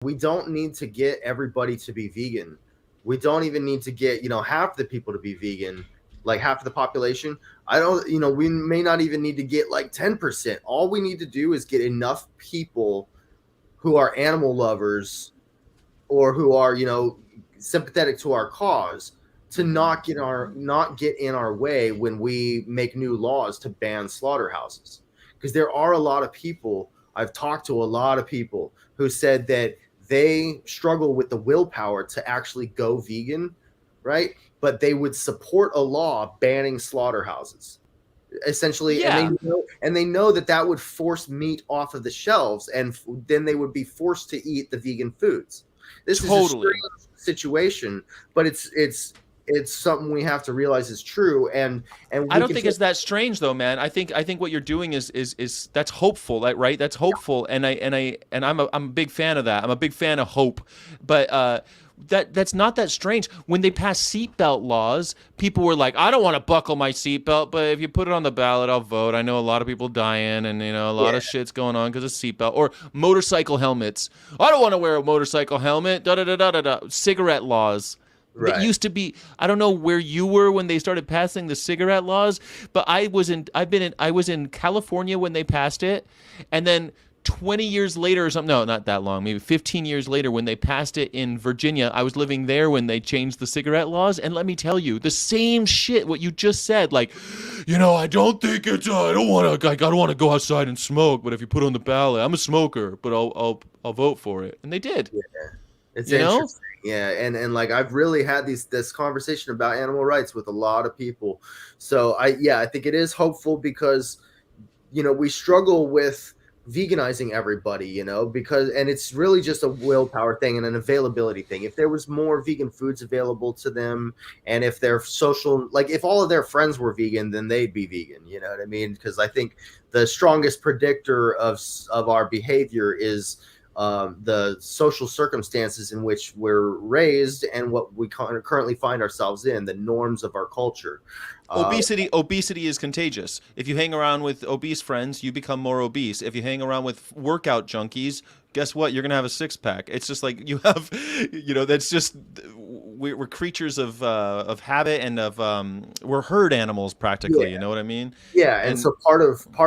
We don't need to get everybody to be vegan. We don't even need to get, half the people to be vegan, like half the population. I don't, we may not even need to get like 10%. All we need to do is get enough people who are animal lovers or who are, sympathetic to our cause to not get in our way when we make new laws to ban slaughterhouses. Because there are a lot of people, I've talked to a lot of people who said that they struggle with the willpower to actually go vegan, right? But they would support a law banning slaughterhouses, essentially. Yeah, And they know that would force meat off of the shelves, and then they would be forced to eat the vegan foods. This is a totally. strange situation, but it's something we have to realize is true, and I we don't can think it's that strange though, man. I think what you're doing is that's hopeful, right? That's hopeful, and I'm a big fan of that. I'm a big fan of hope, but that's not that strange. When they passed seatbelt laws, people were like, "I don't want to buckle my seatbelt, but if you put it on the ballot, I'll vote." I know a lot of people dying, and a lot yeah, of shit's going on because of seatbelt or motorcycle helmets. I don't want to wear a motorcycle helmet. Da da da da da da. Cigarette laws. That right. used to be. I don't know where you were when they started passing the cigarette laws, but I was in California when they passed it, and then 20 years later or something, no, not that long, maybe 15 years later when they passed it in Virginia. I was living there when they changed the cigarette laws, and let me tell you, the same shit what you just said, like, I don't think it's I don't want to go outside and smoke, but if you put it on the ballot, I'm a smoker, but I'll vote for it. And they did. Yeah, it's You know? interesting. Yeah, and like I've really had this conversation about animal rights with a lot of people. So I think it is hopeful because we struggle with veganizing everybody, because and it's really just a willpower thing and an availability thing. If there was more vegan foods available to them, and if their social, like if all of their friends were vegan, then they'd be vegan. You know what I mean? Because I think the strongest predictor of our behavior is the social circumstances in which we're raised and what we currently find ourselves in, the norms of our culture. Uh, Obesity is contagious. If you hang around with obese friends, you become more obese. If you hang around with workout junkies, guess what? You're gonna have a six pack. It's just like you have, that's just we're creatures of habit and of we're herd animals practically. yeah, You know what I mean? yeah, and And so part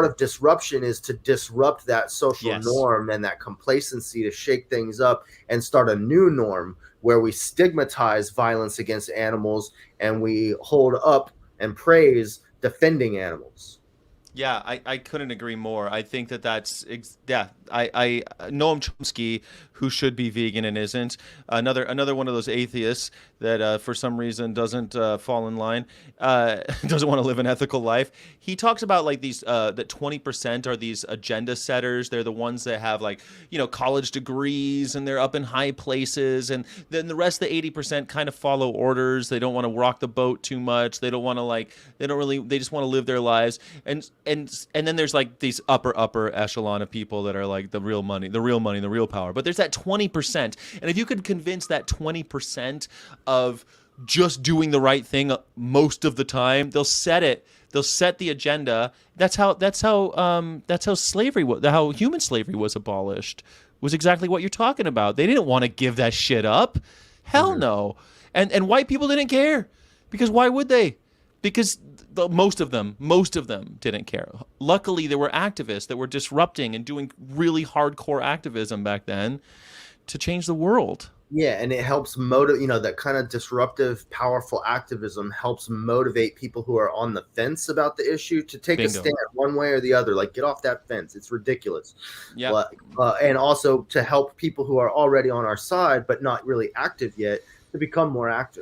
of disruption is to disrupt that social yes, norm and that complacency, to shake things up and start a new norm where we stigmatize violence against animals and we hold up and praise defending animals. yeah, I couldn't agree more. I think yeah. I Noam Chomsky, who should be vegan and isn't, another one of those atheists that for some reason doesn't fall in line, doesn't want to live an ethical life. He talks about like these that 20% are these agenda setters. They're the ones that have like college degrees and they're up in high places, and then the rest of the 80% kind of follow orders. They don't want to rock the boat too much. They don't want to they just want to live their lives, and then there's like these upper echelon of people that are like the real money, the real power. But there's that 20%, and if you could convince that 20% of just doing the right thing most of the time, they'll set the agenda. That's how slavery was, how human slavery was abolished, was exactly what you're talking about. They didn't want to give that shit up. Hell Mhm. no. And white people didn't care, because why would they? Because most of them didn't care. Luckily, there were activists that were disrupting and doing really hardcore activism back then to change the world. Yeah, and it helps that kind of disruptive, powerful activism helps motivate people who are on the fence about the issue to take a Bingo. stand one way or the other. Like, get off that fence. It's ridiculous. Yeah. But, and also to help people who are already on our side, but not really active yet, to become more active.